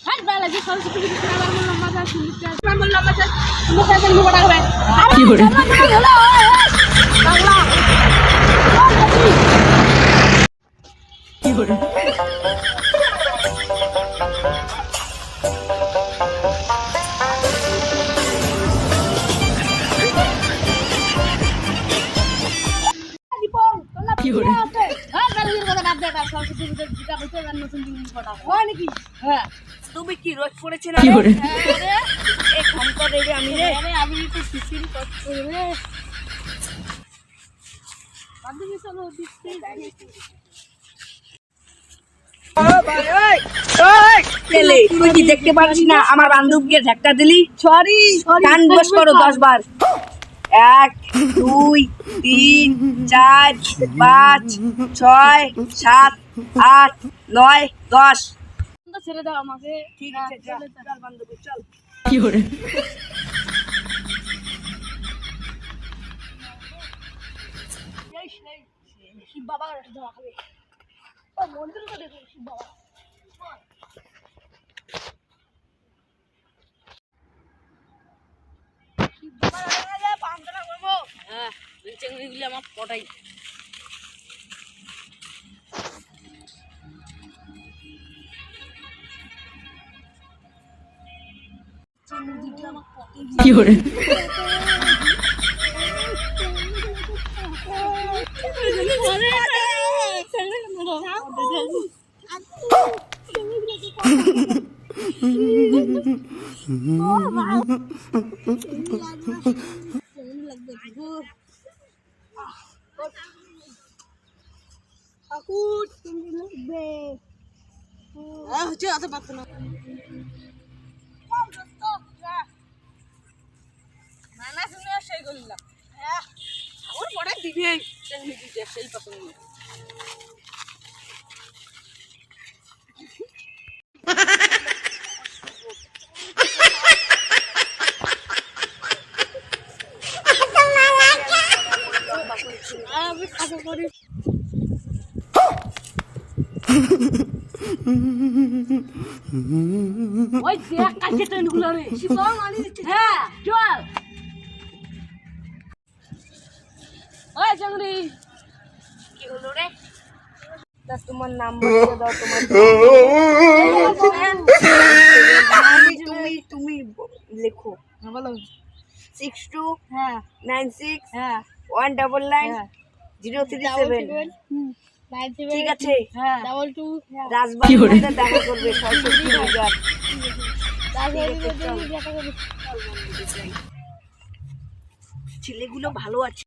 হাত বালা যে সরস্বতী পুজো আমার লম্বা যা সুন্দর আমার লম্বা যা মুখে দেন মুখে রাখবে কি করে বাংলা কি করে কি করে তুমি কি রোজ পড়েছে না কি করে এই ঘন্টা দেবে আমি রে আমি একটু শিশির করতে রে বান্ধবী চলো দিচ্ছি তুই কি দেখতে পারছিস না আমার বান্ধবীকে ধাক্কা দিলি সরি গান বস করো 10 বার 1 2 3 4 5 6 7 8 9 10 ছেড়ে দাও আমাকে ঠিক আছে চল বান্ধবী চল কি করে শিব বাবা ধোয়া খাবে ও মন্দির তো দেখো শিব বাবা শিব বাবা পান্তনা করবো হ্যাঁ চিংড়িগুলি আমার পটাই কি করে হচ্ছে অত পারতো না নানা শুনে সেই করলাম আমার পরে দিবে সেই পছন্দ আমি খাবো করি ওই দেখ কাছে ট্রেনগুলো রে শিবা মানি দিচ্ছে হ্যাঁ চল ওই চাংড়ি কি হলো রে তা তোমার নাম্বার দাও তোমার তুমি লেখো বলো 62 হ্যাঁ 96 হ্যাঁ 199 037 ঠিক আছে হ্যাঁ 22 রাজবাড়ির মধ্যে দেখা করবে সরস্বতী পূজার ছেলেগুলো ভালো আছে।